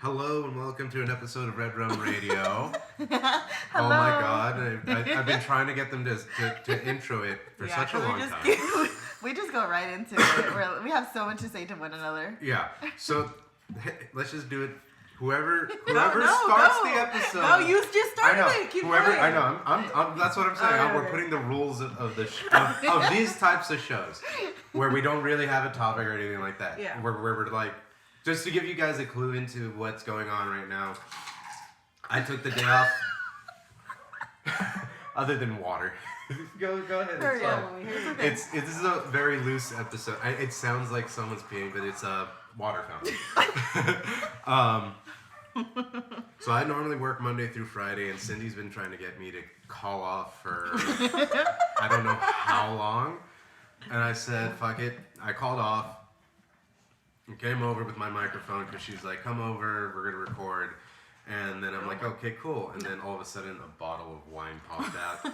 Hello and welcome to an episode of RedRum Radio. Oh my God, I've been trying to get them to intro it for such a long time. We just go right into it. We have so much to say to one another. Yeah, so let's just do it. Whoever starts the episode. No, you just started it. Keep going. I know. I'm. That's what I'm saying. We're putting the rules of these types of shows where we don't really have a topic or anything like that. Yeah. Where we're like, just to give you guys a clue into what's going on right now. I took the day off. Other than water. Go ahead. This is a very loose episode. It sounds like someone's peeing, but it's a water fountain. So I normally work Monday through Friday, and Cindy's been trying to get me to call off for I don't know how long. And I said, fuck it. I called off and came over with my microphone because she's like, come over, we're going to record. And then I'm like, okay, cool. And then all of a sudden, a bottle of wine popped out.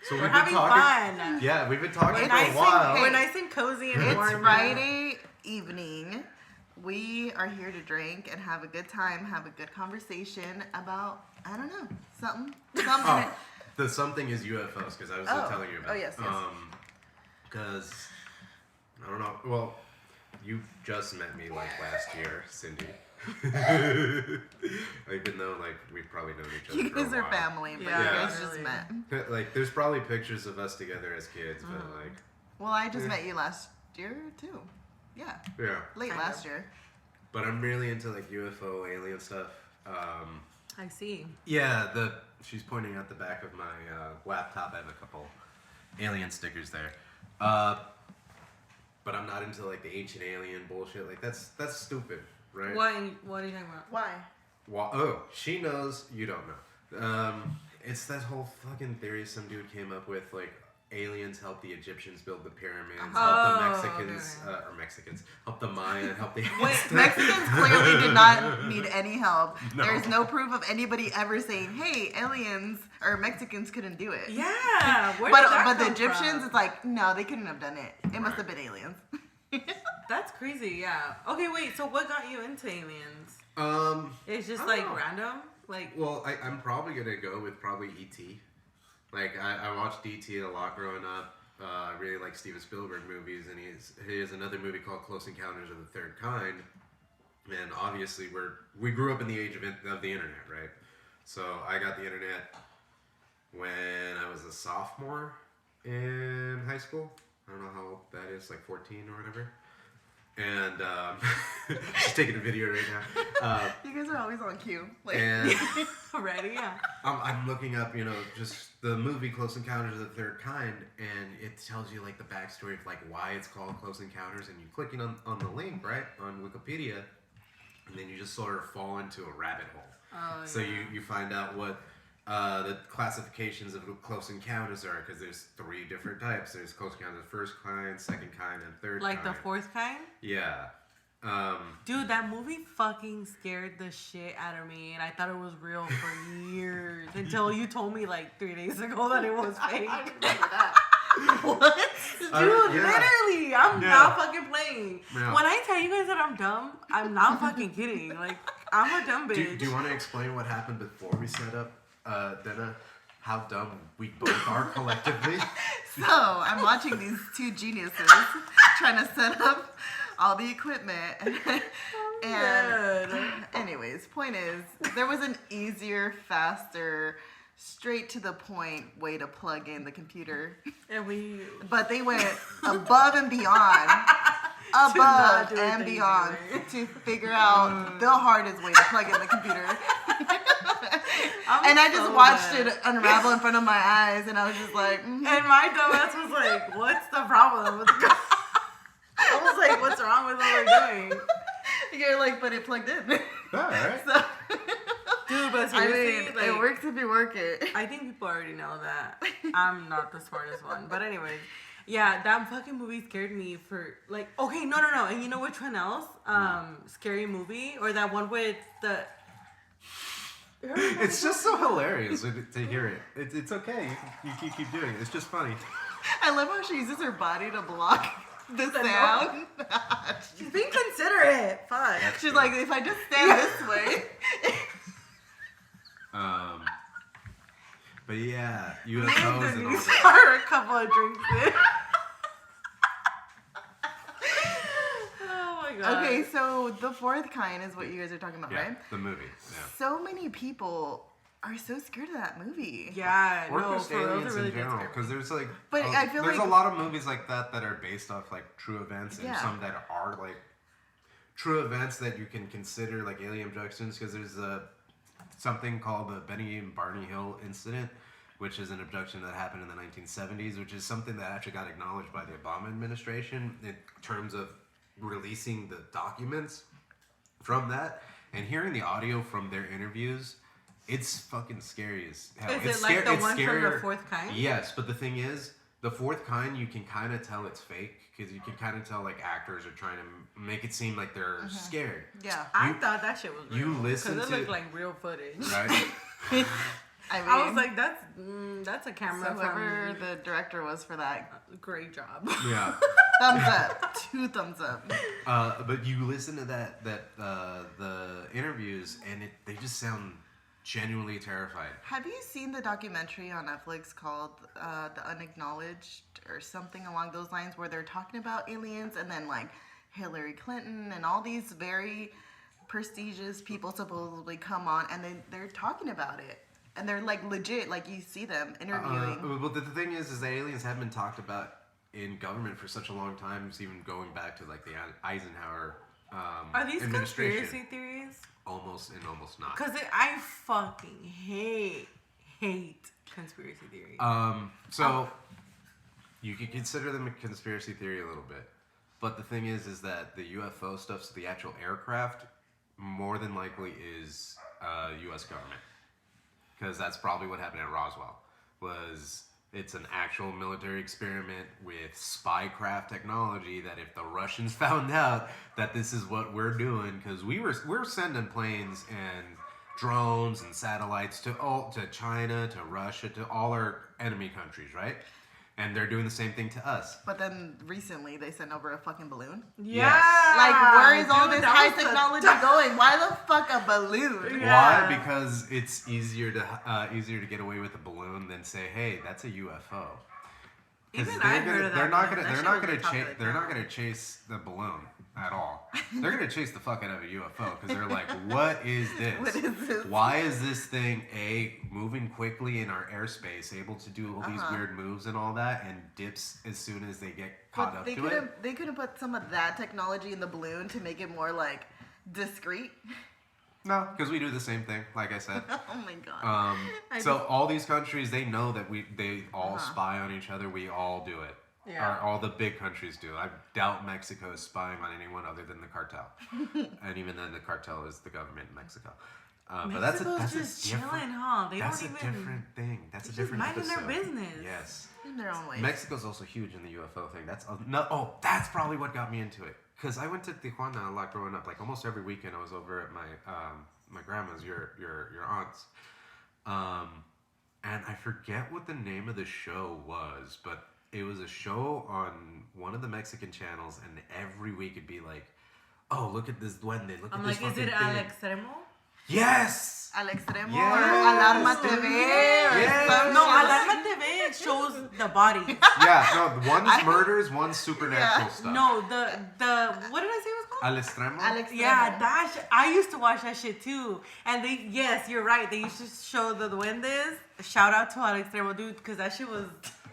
So we're having fun. Yeah, we've been talking for a while. We're nice and cozy and warm. It's Friday evening. We are here to drink and have a good time, have a good conversation about, I don't know, something. The something is UFOs, because I was telling you about it. Oh, yes. Because, I don't know, well, you just met me like last year, Cindy. Even though like we've probably known each other you for a while. guys are family, but you guys just met. Like there's probably pictures of us together as kids, but like. Well, I just met you last year too. Yeah. Yeah. Late last year. But I'm really into like UFO alien stuff. I see. Yeah, she's pointing out the back of my laptop. I have a couple alien stickers there. But I'm not into like the ancient alien bullshit. Like that's stupid. Right? What are you talking about? Why? Oh, she knows, you don't know. It's that whole fucking theory some dude came up with, like, aliens helped the Egyptians build the pyramids, help the Mexicans, help the Maya, help the Aztecs. Mexicans clearly did not need any help. No. There's no proof of anybody ever saying, hey, aliens or Mexicans couldn't do it. Yeah, but the Egyptians, it's like, no, they couldn't have done it. It must have been aliens. That's crazy, yeah. Okay, wait, so what got you into aliens? It's just like random? Like, well, I'm probably gonna go with probably E.T. Like, I watched E.T. a lot growing up. I really like Steven Spielberg movies, and he has another movie called Close Encounters of the Third Kind. And obviously, we grew up in the age of the internet, right? So I got the internet when I was a sophomore in high school. I don't know how old that is, like 14 or whatever. And she's taking a video right now. You guys are always on cue. Like, and ready, yeah. I'm looking up, just the movie Close Encounters of the Third Kind, and it tells you like the backstory of like why it's called Close Encounters, and you clicking on the link right on Wikipedia, and then you just sort of fall into a rabbit hole. Oh, so you find out what the classifications of Close Encounters are, because there's 3 different types. There's Close Encounters of the first kind, second kind, and third kind. Like the 4th kind? Yeah. Dude, that movie fucking scared the shit out of me, and I thought it was real for years until you told me like 3 days ago that it was fake. What? Dude, literally, I'm not fucking playing. Yeah. When I tell you guys that I'm dumb, I'm not fucking kidding. Like, I'm a dumb bitch. Do you want to explain what happened before we set up Dena, how dumb we both are collectively? So, I'm watching these 2 geniuses trying to set up all the equipment. And anyways, point is, there was an easier, faster, straight to the point way to plug in the computer. But they went above and beyond. To figure out the hardest way to plug in the computer. And I just watched it unravel in front of my eyes, and I was just like, And my dumbass was like, what's the problem with the I was like, what's wrong with what we're doing? You're like, but it plugged in. Alright. So, dude, but seriously, it works if you work it. I think people already know that. I'm not the smartest one. But anyways, yeah, that fucking movie scared me for, like, okay, no. And you know which one else? Scary Movie? Or that one with the... It's just so hilarious to hear it. It's okay. You keep doing it. It's just funny. I love how she uses her body to block the sound. She's being considerate. Fuck. She's like, if I just stand this way. But yeah, UFOs and all that. Start a couple of drinks in. Oh my god. Okay, so The Fourth Kind is what you guys are talking about, right? The movie. Yeah. So many people are so scared of that movie. Yeah, Or no, just for real, aliens really in general, because there's like, But I feel there's like a lot of movies like that are based off like true events, and Yeah. some that are like true events that you can consider like alien abductions. Because there's something called the Benny and Barney Hill incident, which is an abduction that happened in the 1970s, which is something that actually got acknowledged by the Obama administration in terms of releasing the documents from that and hearing the audio from their interviews. It's fucking scary as hell. Is It's it like the it's one from scarier. The Fourth Kind? Yes, but the thing is, The Fourth Kind, you can kind of tell it's fake because you can kind of tell like actors are trying to make it seem like they're scared. Yeah. I thought that shit was real. you listen Because it to- looked like real footage. Right? I mean, I was like, that's a camera so whoever from the director was for that, great job. Yeah. thumbs up. 2 thumbs up. But you listen to the interviews, and they just sound genuinely terrified. Have you seen the documentary on Netflix called The Unacknowledged or something along those lines, where they're talking about aliens and then like Hillary Clinton and all these very prestigious people supposedly come on and they're talking about it. And they're like legit, like you see them interviewing. Well, the thing is that aliens have been talked about in government for such a long time, even going back to like the Eisenhower Are these administration. conspiracy theories? Almost and almost not. Because I fucking hate conspiracy theories. So you can consider them a conspiracy theory a little bit, but the thing is that the UFO stuff, so the actual aircraft, more than likely is U.S. government, because that's probably what happened at Roswell. It's an actual military experiment with spycraft technology that if the Russians found out that this is what we're doing, because we're sending planes and drones and satellites to China, to Russia, to all our enemy countries, right? And they're doing the same thing to us. But then recently they sent over a fucking balloon. yeah. Yes. Like, where is all Dude, this that high was the technology going? Why the fuck a balloon? Yeah. Why? Because it's easier to get away with a balloon than say, "Hey, that's a UFO." Even they're I heard of that. They're not That gonna. shit They're not was gonna the top of chase. the They're not town. gonna chase the balloon at all. They're gonna chase the fuck out of a UFO because they're like, "What is this? What is this? Why is this thing moving quickly in our airspace, able to do all these weird moves and all that, and dips as soon as they get caught But up they to could it?" have they could have put some of that technology in the balloon to make it more like discreet. No, because we do the same thing. Like I said. Oh my god. So all these countries, they know that they all spy on each other. We all do it. Yeah. Or all the big countries do. I doubt Mexico is spying on anyone other than the cartel. And even then, the cartel is the government in Mexico. But that's just a different, chilling, huh? They that's don't a even different thing. That's a just different minding their episode. business. Yes. In their own way. Mexico's also huge in the UFO thing. That's probably what got me into it. Because I went to Tijuana a lot growing up. Like almost every weekend, I was over at my grandma's, your aunt's. And I forget what the name of the show was, but it was a show on one of the Mexican channels, and every week it'd be like, "Oh, look at this duende! Look I'm at this like, is fucking it thing." Al Extremo? Yes. Al Extremo or Yes. Alarma TV. Yes. Or some No, shit. Alarma TV shows the bodies. Yeah. No, one's murders, one's supernatural stuff. No, the what did I say it was called? Al Extremo. Al Extremo. Yeah, that I used to watch that shit too. And yes, you're right. They used to show the duendes. Shout out to Al Extremo, dude, because that shit was.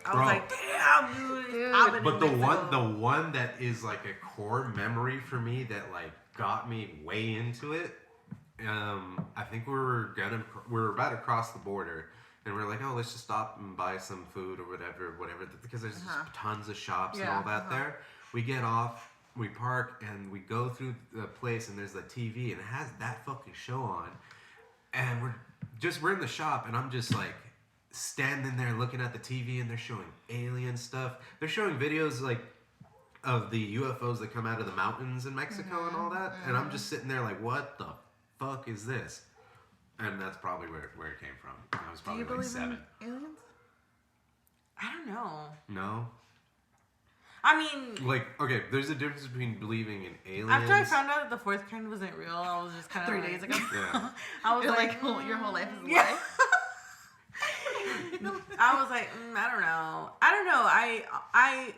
I was Bro. like, damn, dude. I've been But in Mexico. the one that is like a core memory for me that like got me way into it. I think we were about to cross the border, and we are like, oh, let's just stop and buy some food or whatever, because there's just tons of shops and all that there. We get off, we park, and we go through the place, and there's the TV, and it has that fucking show on, and we're in the shop, and I'm just like standing there looking at the TV, and they're showing alien stuff. They're showing videos like of the UFOs that come out of the mountains in Mexico and all that, and I'm just sitting there like, what the fuck is this? And that's probably where it came from. I was Do probably you like believe 7. in aliens? I don't know. No? I mean, Like, okay, there's a difference between believing in aliens. after I found out that the fourth kind wasn't real, I was just kind of 3 days ago. Yeah. I was You're like, like, your whole life is a yeah. lie. I was like, I don't know.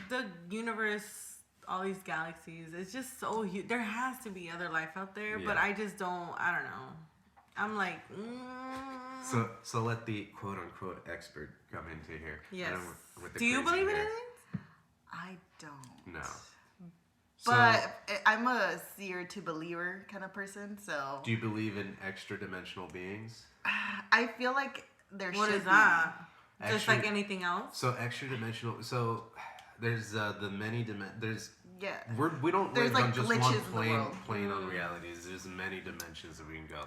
The universe, all these galaxies, it's just so huge. There has to be other life out there, but Yeah. I just don't. I don't know. I'm like, So let the quote unquote expert come into here. yes. With the Do you crazy believe in hair. aliens? I don't. No. But I'm a seer to believer kind of person, so Do you believe in extra dimensional beings? I feel like there What should is that? Just Extra- like anything else? So extra dimensional. So there's the many there's be. Yeah. we don't There's, live like, on just glitches one in the plane world. plane on realities. There's many dimensions that we can go.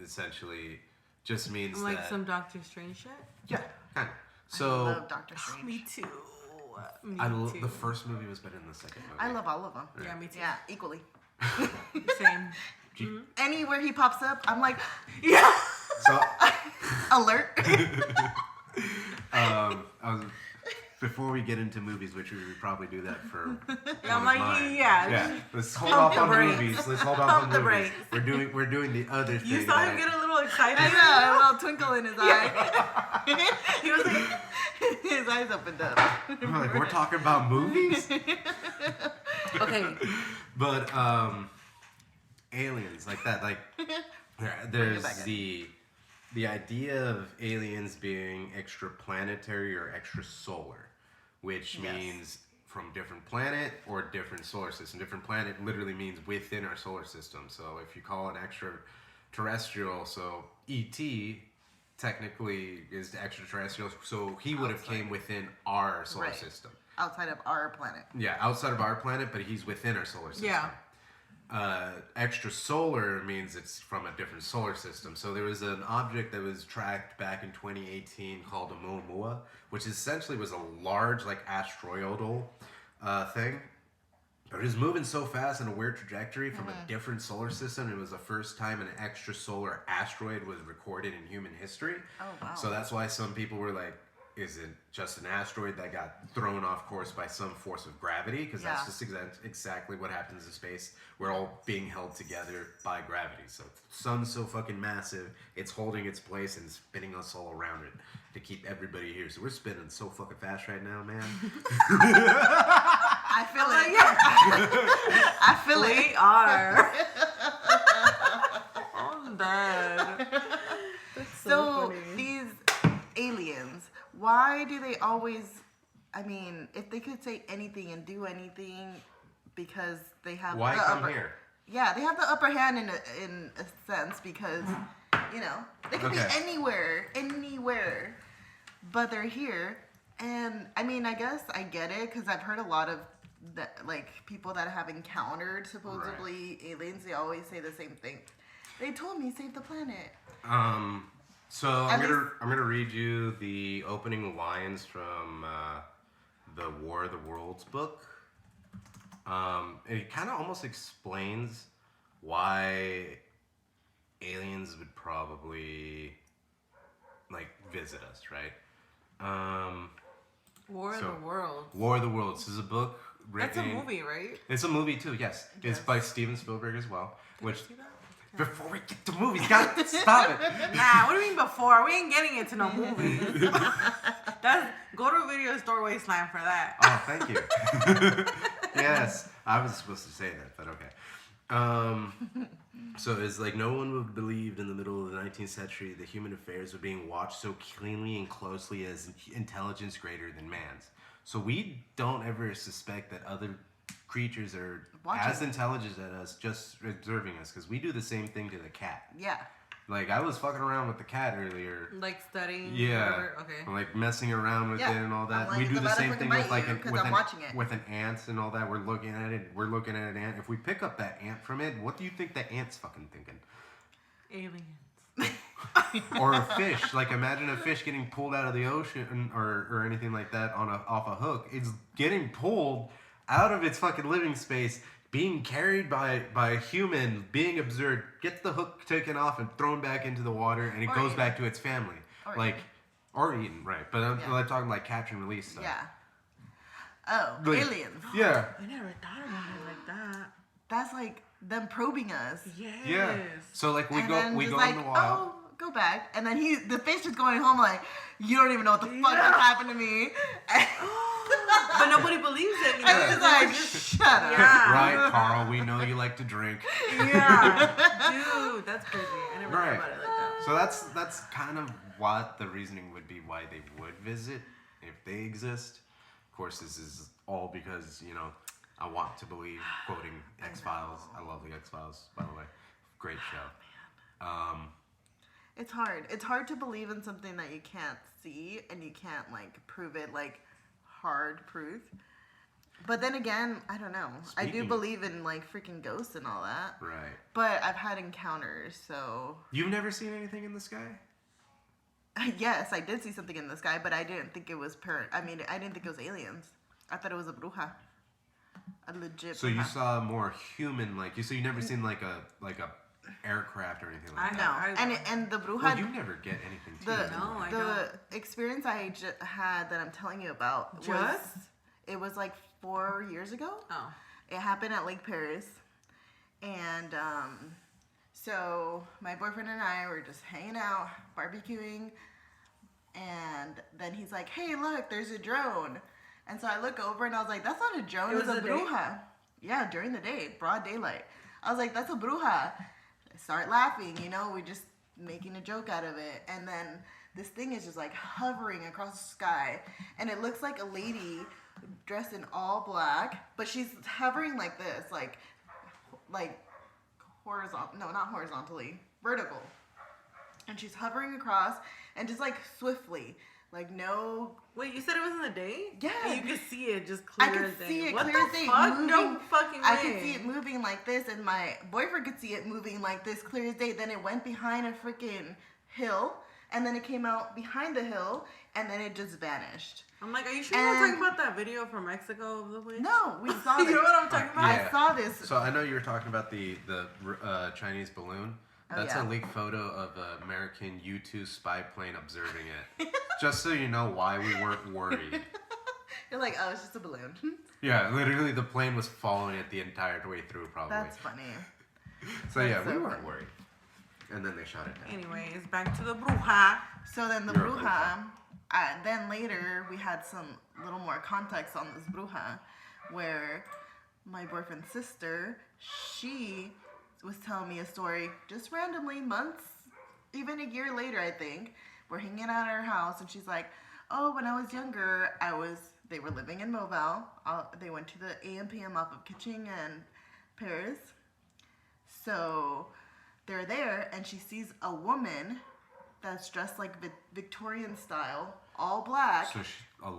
Essentially, just means Like that some Doctor Strange shit? yeah, kind of. I So love Doctor Strange. Me too. Me too. the first movie was better than the second movie. I love all of them. Yeah, me too. Yeah, equally. Same. Anywhere he pops up, I'm like, Yeah. So alert. before we get into movies, which we would probably do that for. I'm one like, of mine. yeah. Let's hold Pump off the on brakes. movies. Let's hold off Pump on the movies. brakes. We're doing the other thing. You saw him get a little excited? I know, a little twinkle in his eye. He was like, His eyes opened up. I'm like, we're talking about movies, okay. but aliens like that. Like there's back the idea of aliens being extraplanetary or extrasolar, which Yes. means from different planet or different solar system. Different planet literally means within our solar system. So if you call it extraterrestrial, so ET technically is extraterrestrial. So he would have Outside. came within our solar Right. system. Outside of our planet. Yeah, outside of our planet, but he's within our solar system. Yeah. Extrasolar means it's from a different solar system. So there was an object that was tracked back in 2018 called Oumuamua, which essentially was a large, like, asteroidal thing. But it was moving so fast in a weird trajectory from a different solar system. It was the first time an extrasolar asteroid was recorded in human history. Oh, wow. So that's why some people were like, is it just an asteroid that got thrown off course by some force of gravity? Because that's Yeah. just exactly what happens in space. We're all being held together by gravity. So the sun's so fucking massive, it's holding its place and spinning us all around it to keep everybody here. So we're spinning so fucking fast right now, man. I feel it. I feel it. We are. I'm dead. That's So funny. these aliens, why do they always? I mean, if they could say anything and do anything, because they have Why the come upper, here? Yeah, they have the upper hand in a sense because they could Okay. be anywhere, but they're here. And I mean, I guess I get it because I've heard a lot of that, like people that have encountered supposedly aliens. They always say the same thing. They told me save the planet. So I'm gonna read you the opening lines from the War of the Worlds book. It kind of almost explains why aliens would probably like visit us, right? War of so- the World. War of the Worlds is a book written. That's a movie, right? It's a movie too. Yes, it's by Steven Spielberg as well. Which See that? before we get to movies, gotta stop it. Nah, what do you mean before? We ain't getting into no movies. Go to Video Store Wasteland for that. Oh, thank you. Yes, I was supposed to say that, but okay. So it's like no one would believed in the middle of the 19th century that human affairs were being watched so cleanly and closely as intelligence greater than man's. So we don't ever suspect that other creatures are Watching. as intelligent as us, just observing us, because we do the same thing to the cat. Yeah. Like I was fucking around with the cat earlier. Like studying. Yeah, Whatever. Okay. like messing around with Yeah. it and all that. I'm like, We do it's the about to same fucking thing with bite like you, 'cause I'm watching it. with an ant and all that. We're looking at it. We're looking at an ant. If we pick up that ant from it, what do you think that ant's fucking thinking? Aliens. Or a fish. Like imagine a fish getting pulled out of the ocean or anything like that off a hook. It's getting pulled out of its fucking living space, being carried by a human, being observed, gets the hook taken off and thrown back into the water, and it Or goes eaten. back to its family. Or Like eaten. or eaten, right? But I'm Yeah. like talking like catch and release stuff. Yeah. Oh, Like, aliens. Yeah. I never thought about it like that. That's like them probing us. Yes. Yeah. So like we And go then in just the wild. oh, go back. And then the fish is going home like, you don't even know what the fuck just happened to me. But nobody believes it. You know? And he's like, shut up. Yeah. Right, Carl, we know you like to drink. Yeah. Dude, that's crazy. I never Right. thought about it like that. So that's kind of what the reasoning would be why they would visit if they exist. Of course, this is all because, you know, I want to believe, quoting X-Files. I love the X-Files, by the way. Great show. It's hard. It's hard to believe in something that you can't see and you can't like prove it like hard proof. But then again, I don't know. I do Speaking- believe in like freaking ghosts and all that. Right. But I've had encounters, so You've never seen anything in the sky? yes, I did see something in the sky, but I didn't think it was I didn't think it was aliens. I thought it was a bruja. A legit So you bruja. saw more human, like you. So you never seen like a aircraft or anything like I that. No. And the bruja Well, you never get anything. Too, the No, I the experience I had that I'm telling you about was Just? it was like 4 years ago. Oh. It happened at Lake Paris, and so my boyfriend and I were just hanging out, barbecuing, and then he's like, "Hey, look, there's a drone." And so I look over and I was like, "That's not a drone, It it's was a the day? bruja." Yeah, during the day, broad daylight. I was like, "That's a bruja." I start laughing, you know, we're just making a joke out of it, and then this thing is just like hovering across the sky, and it looks like a lady dressed in all black, but she's hovering like this, like horizontal, no, not horizontally, vertical. And she's hovering across and just like swiftly, like no, Wait, you said it was in the day? Yeah. And you could see it just clear I could as day. see it What clear the as day. fuck? No moving- fucking way. I could see it moving like this, and my boyfriend could see it moving like this, clear as day. Then it went behind a freaking hill, and then it came out behind the hill, and then it just vanished. I'm like, are you sure you're not talking about that video from Mexico of the witch? No, we saw You this. know what I'm talking about? I saw this. So I know you were talking about the Chinese balloon. Oh, That's yeah. a leaked photo of an American U-2 spy plane observing it. Just so you know why we weren't worried. You're like, oh, it's just a balloon. Yeah, literally the plane was following it the entire way through, probably. That's funny. So yeah, that's we so weren't funny. worried. And then they shot it down. Anyways, back to the bruja. So then the You're a bruja, then later we had some little more context on this bruja, where my boyfriend's sister, she was telling me a story just randomly, months, even a year later, I think. We're hanging out at her house, and she's like, "Oh, when I was younger, they were living in Mobile. They went to the AM/PM off of Kitching and Paris. So they're there, and she sees a woman that's dressed like Victorian style, all black. So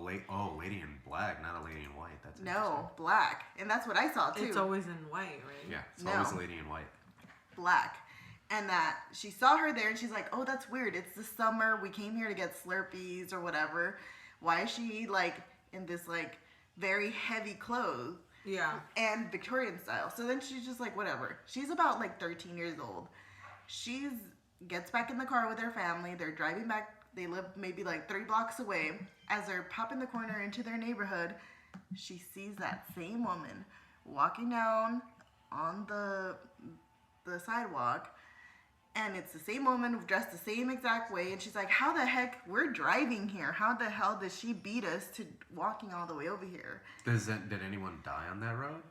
lady in black, not a lady in white. That's No, black. And that's what I saw, too. It's always in white, right? Yeah, it's No. always a lady in white. Black. And that she saw her there, and she's like, "Oh, that's weird. It's the summer. We came here to get Slurpees or whatever. Why is she, like, in this, like, very heavy clothes?" Yeah. And Victorian style. So then she's just like, whatever. She's about like 13 years old. Gets back in the car with her family. They're driving back. They live maybe like 3 blocks away. As they're popping the corner into their neighborhood, she sees that same woman walking down on the sidewalk. And it's the same woman dressed the same exact way. And she's like, how the heck? We're driving here. How the hell did she beat us to walking all the way over here? Did anyone die on that road?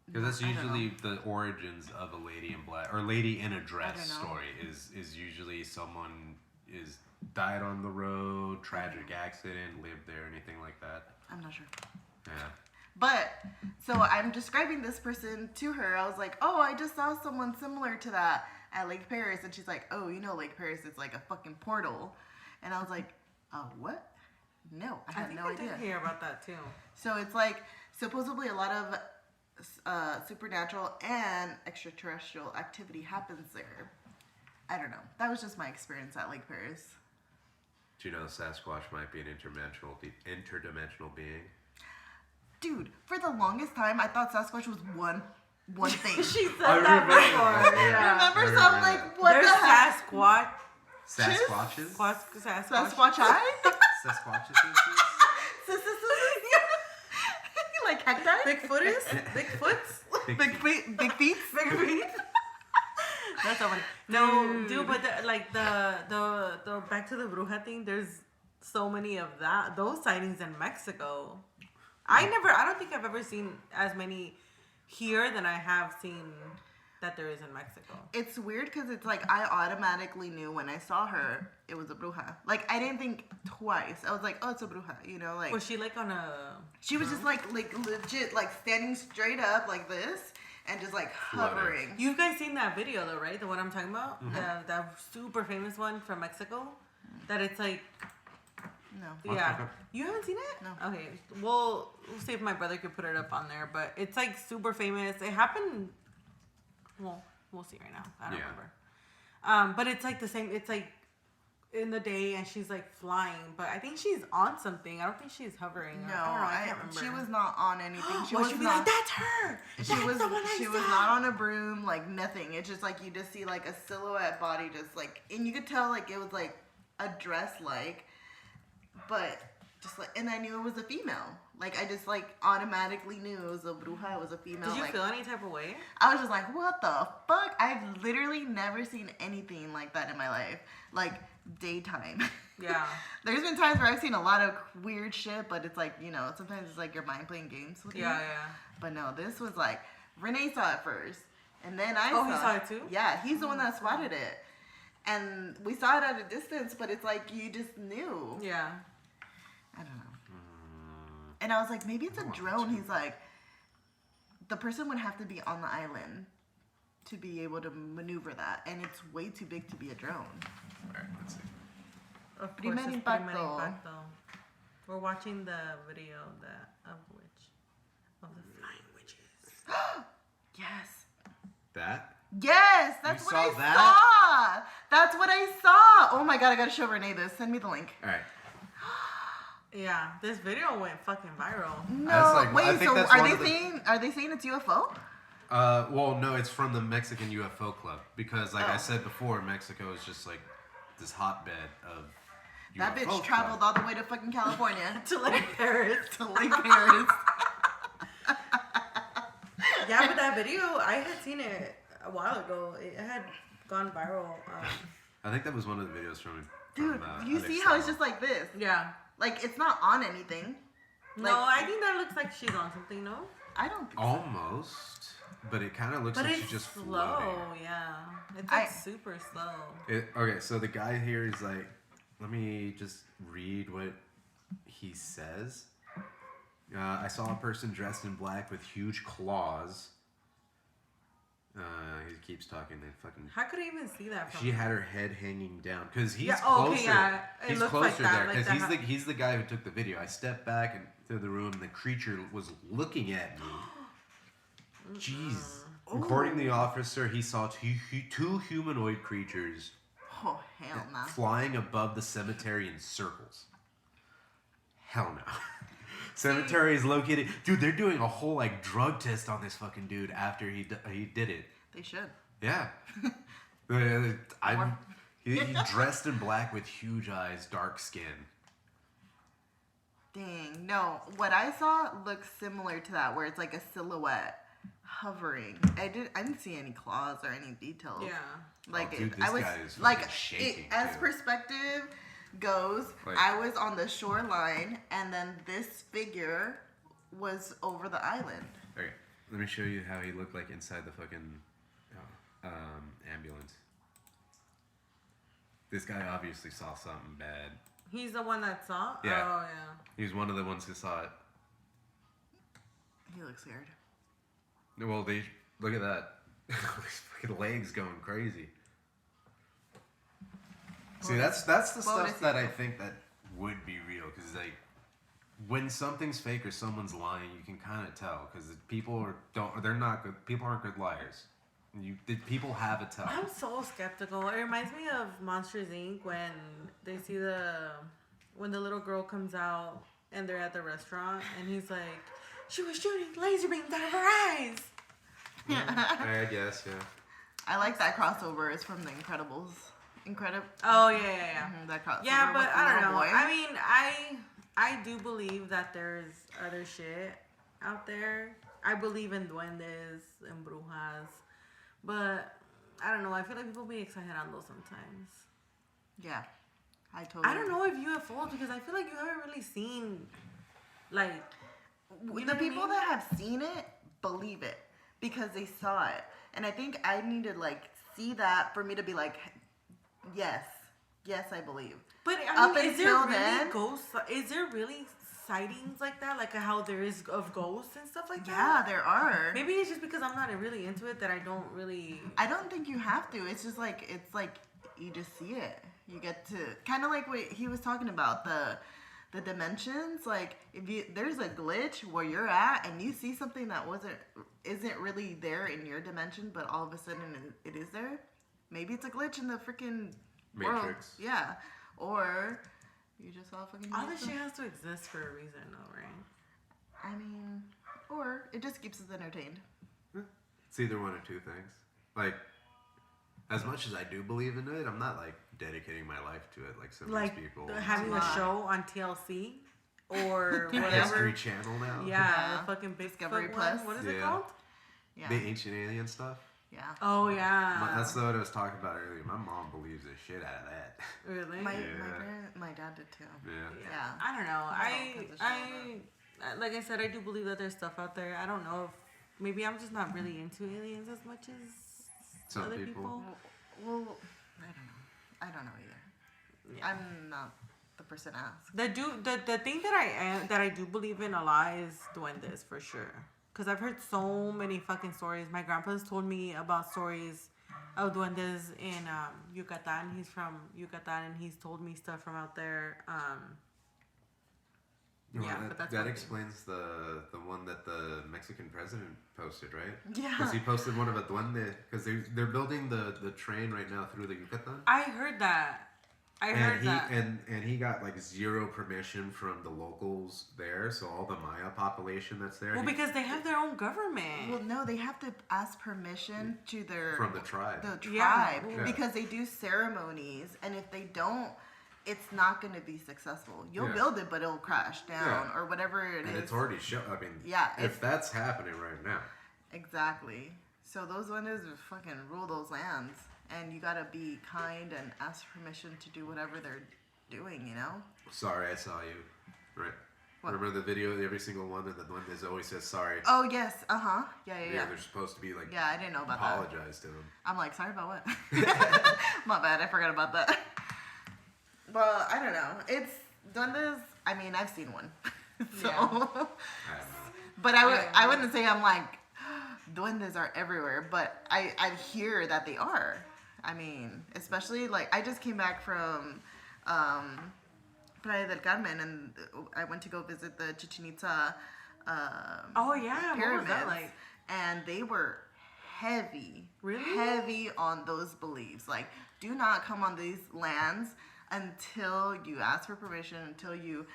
Because that's I don't usually the origins of a lady in black or lady in a I dress don't know. story is usually someone is died on the road, tragic accident, lived there, anything like that. I'm not sure. Yeah. But, so I'm describing this person to her. I was like, oh, I just saw someone similar to that at Lake Paris. And she's like, oh, you know Lake Paris is like a fucking portal. And I was like, what? No, I had no I idea. did hear about that too. So it's like, supposedly a lot of supernatural and extraterrestrial activity happens there. I don't know. That was just my experience at Lake Paris. Do you know Sasquatch might be an interdimensional being? Dude, for the longest time, I thought Sasquatch was one thing. She said I that remember before. that, yeah. Remember? So I'm like, what There's the heck? Sasquatch. Sasquatches? Sasquatch eye? Sasquatches? Like cacti? Bigfootis? Bigfoots? Big feet? Big feet? Big feet? That's so funny. No, dude, but the back to the bruja thing, there's so many of those sightings in Mexico. I don't think I've ever seen as many here than I have seen that there is in Mexico. It's weird because it's like I automatically knew when I saw her it was a bruja. Like I didn't think twice. I was like, oh, it's a bruja. You know, like was she like on a? She was just like legit like standing straight up like this and just like hovering. You guys seen that video though, right? The one I'm talking about, that super famous one from Mexico. That it's like. No. Yeah. You haven't seen it? No. Okay. We'll see if my brother could put it up on there. But it's like super famous. It happened. Well, we'll see right now. I don't remember. But it's like the same. It's like in the day and she's like flying. But I think she's on something. I don't think she's hovering. No, I can't remember. She was not on anything. She was was be not. like, that's her. She was not on a broom. Like nothing. It's just like you just see like a silhouette body, just like, and you could tell like it was like a dress like. But just like, and I knew it was a female. Like I just like automatically knew it was a bruja. It was a female. Did you like, feel any type of way? I was just like, what the fuck? I've literally never seen anything like that in my life. Like daytime. Yeah. There's been times where I've seen a lot of weird shit, but it's like, you know, sometimes it's like your mind playing games with you. Yeah. But no, this was like Renee saw it first, and then I saw. Oh, he saw it too? Yeah, he's the one that spotted it. And we saw it at a distance, but it's like you just knew. Yeah. I don't know. And I was like, maybe it's a drone. He's like, the person would have to be on the island to be able to maneuver that. And it's way too big to be a drone. All right, let's see. Of course, Primer it's impacto. primer impacto. We're watching the video of the flying witches. Yes. That? Yes, that's You what saw I that? saw. That's what I saw. Oh my god, I gotta show Renee this. Send me the link. All right. Yeah, this video went fucking viral. No, I wait. think So that's are one they of the- saying it's UFO? Well, no, it's from the Mexican UFO Club because, like I Oh. said before, Mexico is just like this hotbed of UFO That bitch club. traveled all the way to fucking California To like Paris. to Lake Paris. Yeah, but that video, I had seen it a while ago. It had gone viral. I think that was one of the videos from. Dude, from, you see how it's just like this? Yeah. Like it's not on anything. No, I think that looks like she's on something, no? I don't think so. Almost, but it kind of looks But like it's she's just slow, floating. yeah. It's like super slow. Okay, so the guy here is like, let me just read what he says. I saw a person dressed in black with huge claws. He keeps talking. They fucking. How could I even see that from She had her head hanging down because he's Yeah, closer. okay, yeah. It He's looks closer like that, there like because that. he's the guy who took the video. I stepped back into the room and the creature was looking at me. Jeez. According to the officer, he saw two humanoid creatures Oh hell no. flying above the cemetery in circles. Hell no. Cemetery is located. Dude, they're doing a whole like drug test on this fucking dude after he did it. They should. Yeah. He dressed in black with huge eyes, dark skin. Dang. No, what I saw looks similar to that, where it's like a silhouette hovering. I didn't see any claws or any details. Yeah. Like Oh, dude, I this was guy is like fucking shaking, as too. perspective goes, Like- I was on the shoreline and then this figure was over the island. Okay, let me show you how he looked like inside the fucking ambulance. This guy obviously saw something bad. He's the one that saw? Yeah. Oh, yeah. He was one of the ones who saw it. He looks scared. Well, they look at that. His fucking legs going crazy. See, that's the stuff that I think that would be real, because like when something's fake or someone's lying, you can kind of tell, because people aren't good liars. People have a tell. I'm so skeptical. It reminds me of Monsters Inc. when they see when the little girl comes out and they're at the restaurant and he's like, she was shooting laser beams out of her eyes. I guess, yeah. I like that crossover. It's from The Incredibles. Oh yeah. That crossover. Yeah, but with the I don't little know. boy. I mean, I do believe that there's other shit. out there. I believe in duendes and brujas, but I don't know. I feel like people be excited on those sometimes. Yeah, I totally. I don't know if UFOs, because I feel like you haven't really seen, like, you know The people what I mean? that have seen it believe it because they saw it, and I think I need to like see that for me to be like, yes, I believe. But Up I mean, is there until really then- ghosts? Is there really sightings like that? Like how there is of ghosts and stuff like Yeah, that? there are. Maybe it's just because I'm not really into it that I don't really. I don't think you have to. It's just like you just see it. You get to kind of like what he was talking about the dimensions. Like if you there's a glitch where you're at and you see something that isn't really there in your dimension, but all of a sudden it is there. Maybe it's a glitch in the freaking world. Matrix. Yeah, or you just saw fucking. All this shit has to exist for a reason, though, right? I mean, or it just keeps us entertained. It's either one or two things. Like, as much as I do believe in it, I'm not like dedicating my life to it like some of Like these people. having a Wow. show on TLC or The whatever. History Channel now. Yeah, Yeah. the fucking Bigfoot Discovery one. Plus. What is it Yeah. called? Yeah, The ancient alien stuff. yeah. Oh yeah. That's what I was talking about earlier. My mom believes the shit out of that. Really? My dad did too. Yeah. Yeah. I don't know. kinds of I like I said, I do believe that there's stuff out there. I don't know if maybe I'm just not really into aliens as much as Some other people. people. Well, I don't know either. Yeah. I'm not the person asked. The thing that I do believe in a lot is duendes for sure. Cause I've heard so many fucking stories. My grandpa's told me about stories of duendes in Yucatan. He's from Yucatan, and he's told me stuff from out there. Well, Yeah, but that's that one thing. explains the one that the Mexican president posted, right? Yeah. Because he posted one of a duende. Because they're building the train right now through the Yucatan. I heard that. And he got like zero permission from the locals there, so all the Maya population that's there Well, because they have their own government. Well, no, they have to ask permission to their from the tribe. the Yeah. tribe Yeah. because they do ceremonies, and if they don't, it's not going to be successful. You'll Yeah. build it, but it'll crash down Yeah. or whatever it is. and it's already show. I mean, Yeah, if that's happening right now, Exactly. So those windows fucking rule those lands, and you gotta be kind and ask permission to do whatever they're doing. You know. sorry, I saw you. Right. What? Remember the video? Every single one of the duendes always says sorry. Oh yes. Uh huh. Yeah. They're supposed to be like Yeah, I didn't know about that. apologize to them. I'm like, sorry about what? My bad, I forgot about that. Well, I don't know. It's duendes. I mean, I've seen one, so. Yeah. I don't know. But I wouldn't say I'm like duendes are everywhere, but I hear that they are. I mean, especially like I just came back from Playa del Carmen, and I went to go visit the Chichen Itza Oh yeah, what was pyramids, that like? and they were heavy, Really? heavy on those beliefs. Like, do not come on these lands until you ask for permission, until you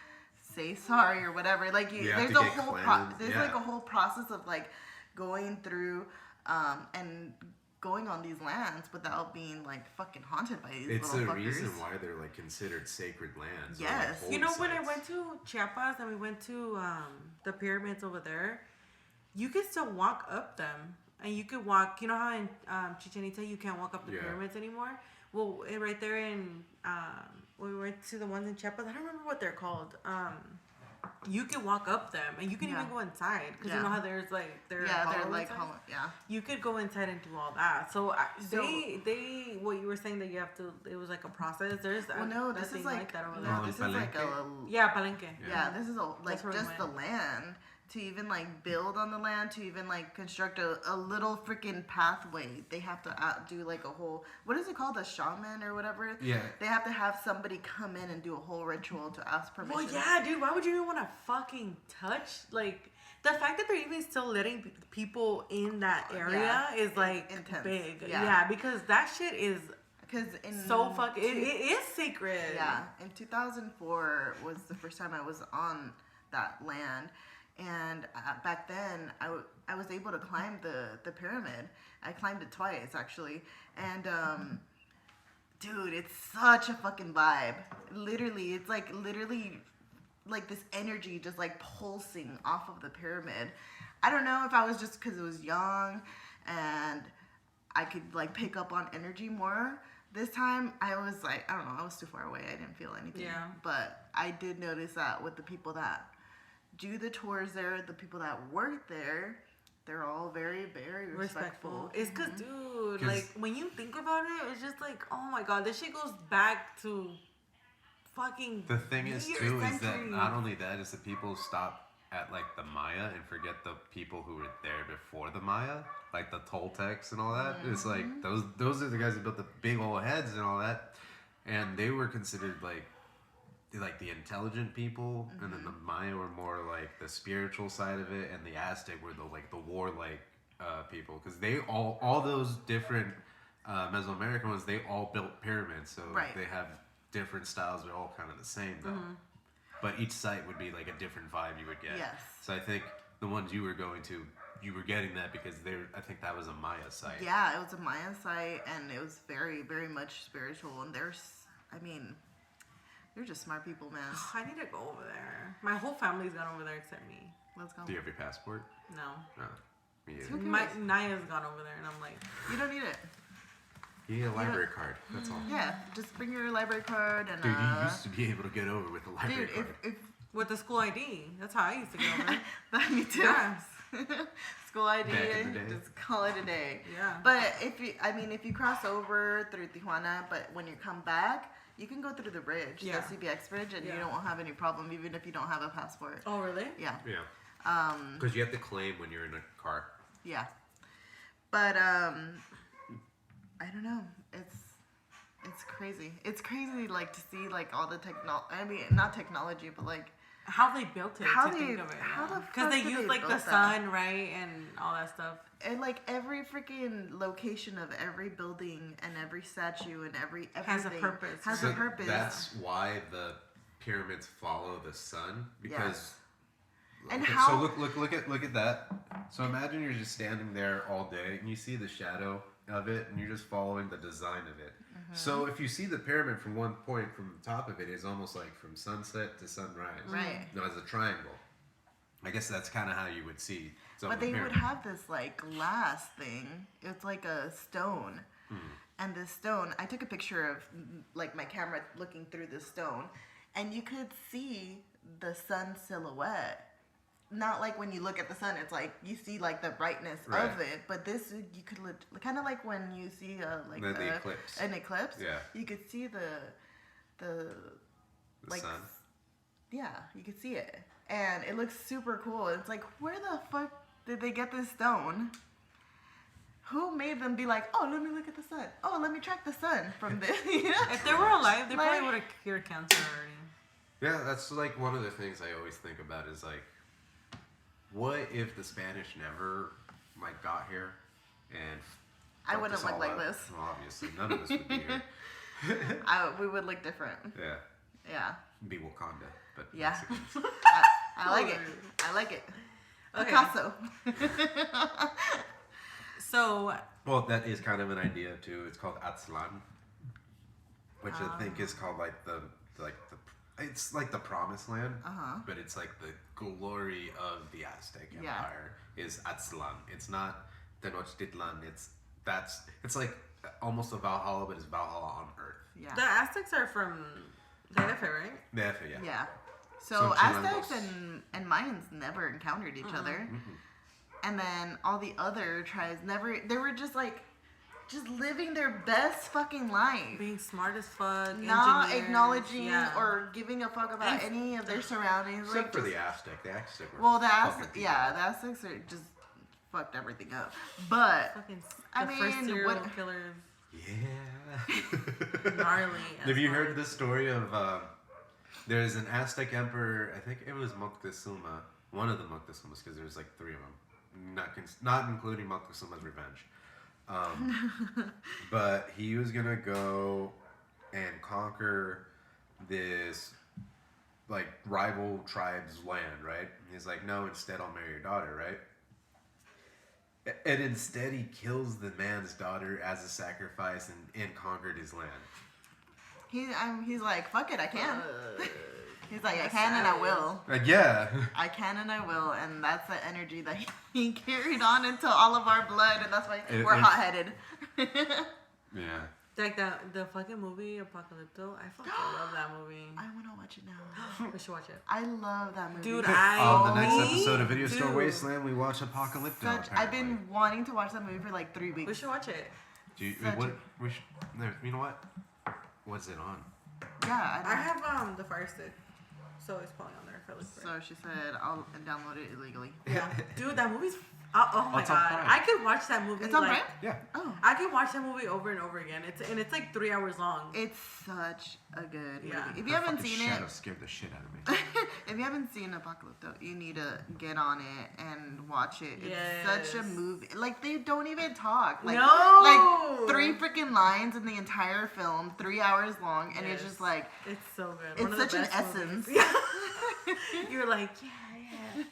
say sorry or whatever. Like, You have there's to a get whole cleansed, there's yeah. like a whole process of like going through and going on these lands without being like fucking haunted by these It's little the fuckers. reason why they're like considered sacred lands. or, like, Yes. holy You know, when I sites. went to Chiapas and we went to the pyramids over there, you could still walk up them. And you could walk, you know how in Chichen Itza you can't walk up the Yeah. pyramids anymore? Well, right there in, when we went to the ones in Chiapas, I don't remember what they're called. You can walk up them and you can Yeah. even go inside. Because you Yeah. know how there's like, they're Yeah, they're hollow like inside? hollow. Yeah. You could go inside and do all that. So, So- they, what you were saying that you have to, it was like a process. There's Well, no, this nothing is like that over no, there. Oh, this in is like Palenque? Yeah, Palenque. Yeah, this is like That's where we just the went. land to even like build on the land, to even like construct a little freaking pathway. They have to do like a whole, what is it called, a shaman or whatever. Yeah. They have to have somebody come in and do a whole ritual to ask permission. Well, yeah, dude. Why would you even want to fucking touch? Like, the fact that they're even still letting people in that area Yeah. is like Intense. big. Yeah. Yeah, because that shit is Because in so fucking. It is sacred. Yeah, in 2004 was the first time I was on that land, and back then I was able to climb the pyramid. I climbed it twice actually, and dude, it's such a fucking vibe. Literally, it's like literally like this energy just like pulsing off of the pyramid. I don't know if I was just because it was young and I could like pick up on energy more. This time I was like, I don't know, I was too far away. I didn't feel anything. Yeah. But I did notice that with the people that do the tours there, the people that work there, they're all very, very respectful. It's because, dude, like, when you think about it, it's just like, oh my god, this shit goes back to fucking The thing is, years, too, is that centuries. not only that, is that people stop at, like, the Maya and forget the people who were there before the Maya, like the Toltecs and all that. It's like, those are the guys who built the big old heads and all that, and they were considered, like the intelligent people, and then the Maya were more like the spiritual side of it, and the Aztec were the warlike people, because they all those different Mesoamerican ones, they all built pyramids, so they have different styles. They're all kind of the same though, but each site would be like a different vibe you would get. Yes. So I think the ones you were going to, you were getting that because I think that was a Maya site. Yeah, it was a Maya site, and it was very, very much spiritual. And they're just smart people, man. I need to go over there. My whole family's gone over there except me. Let's go. Do you have your passport? No. No. Me either. Who cares? My Naya's gone over there, and I'm like, You don't need it. You need a library card. That's all. Yeah, just bring your library card and. Dude, you used to be able to get over with a library Dude, card. if with the school ID. That's how I used to get over there. that me too. Yes. School ID, Back in the day. just call it a day. Yeah. But if you cross over through Tijuana, but when you come back, you can go through the bridge, Yeah. the CBX bridge, and Yeah. you don't have any problem, even if you don't have a passport. Oh, really? Yeah. Yeah. Because you have to claim when you're in a car. Yeah. But I don't know. It's crazy. It's crazy, like, to see like all the not technology, but like How they built it, How to they- think of it. how the Because fuck they did used they like the build that? sun, right, and all that stuff. and like every freaking location of every building and every statue and everything Has a purpose, Has So a purpose. that's why the pyramids follow the sun, because. Yes. And Okay, how- So look at that. So imagine you're just standing there all day and you see the shadow of it and you're just following the design of it. So if you see the pyramid from one point from the top of it, it's almost like from sunset to sunrise. Right. No, as a triangle. I guess that's kind of how you would see. Some But of the they would pyramids. have this like glass thing. It's like a stone. And this stone, I took a picture of like my camera looking through the stone, and you could see the sun silhouette. Not like when you look at the sun, it's like you see like the brightness Right. of it. But this, you could kind of like when you see The eclipse. an eclipse. Yeah. You could see the The like, sun. yeah, you could see it, and it looks super cool. It's like, where the fuck did they get this stone? Who made them be like, oh, let me look at the sun. Oh, let me track the sun from this. You know? If they were alive, they Like- probably would have cured cancer already. Yeah, that's like one of the things I always think about is like, what if the Spanish never like got here and I fucked wouldn't us look all like up? this. Well, obviously, none of us would be here. We would look different. Yeah, Yeah. be Wakanda, but Yeah. Mexicans. I like it. I like it. Okay. Picasso. So, Well, that is kind of an idea too. It's called Aztlan, which I think is called it's like the Promised Land, but it's like the glory of the Aztec Yeah. Empire is Aztlan. It's not Tenochtitlan. It's like almost a Valhalla, but it's Valhalla on Earth. Yeah. the Aztecs are from DF, right? Yeah. Yeah. So Some Aztecs chilangos. and Mayans never encountered each other. And then all the other tribes never, they were just living their best fucking life. Being smart as fuck. Not engineers, acknowledging yeah. or giving a fuck about any of their surroundings. Except like for just- the Aztec. The Aztec were Well, the fucking Aztecs, people. yeah, the Aztecs are just fucked everything up. But Fucking I the first mean, serial what- killers. Yeah. Gnarly as Have you fuck. heard the story of there's an Aztec emperor, I think it was Moctezuma, one of the Moctezumas, because there's like three of them, not including Moctezuma's revenge. But he was gonna go and conquer this like rival tribe's land, right? And he's like, no, instead I'll marry your daughter, right? And instead he kills the man's daughter as a sacrifice and conquered his land. he's like, fuck it, I can. He's like, I can and I will. Yeah. I can and I will, and that's the energy that he carried on into all of our blood, and that's why we're hot-headed. Yeah. Like the fucking movie Apocalypto. I fucking love that movie. I want to watch it now. We should watch it. I love that movie. Dude, the next episode of Video Store Wasteland, we watch Apocalypto. I've been wanting to watch that movie for like 3 weeks. We should watch it. You know what? What's it on? Yeah, I have the Fire Stick, so it's probably on there if I look for it. So she said I'll download it illegally. Yeah, dude, that movie's. Oh my it's on god, Prime. I could watch that movie. It's on like, Prime? Yeah. Oh, I could watch that movie over and over again. It's like 3 hours long. it's such a good movie. Yeah. If you haven't seen Shadow it, scared the shit out of me. if you haven't seen Apocalypto, you need to get on it and watch it. It's Yes. such a movie. Like they don't even talk. Like, No! like 3 freaking lines in the entire film, 3 hours long, and it's Yes. just like It's so good. it's One of the such an best essence. movies. Yeah. You're like,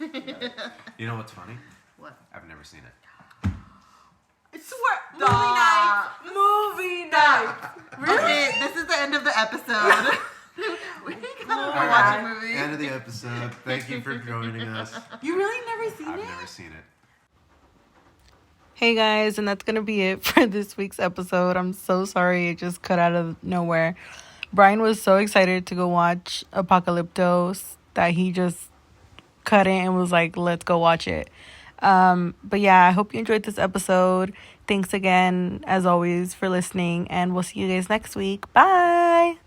yeah. You know what's funny? What? I've never seen it. It's movie night. Really? Okay, this is the end of the episode. We gotta All watch a right. movie. End of the episode. Thank you for joining us. You really never seen I've it? never seen it. Hey guys, and that's gonna be it for this week's episode. I'm so sorry it just cut out of nowhere. Bryan was so excited to go watch Apocalypto that he just cut it and was like, let's go watch it. But yeah, I hope you enjoyed this episode. Thanks again, as always, for listening, and we'll see you guys next week. Bye!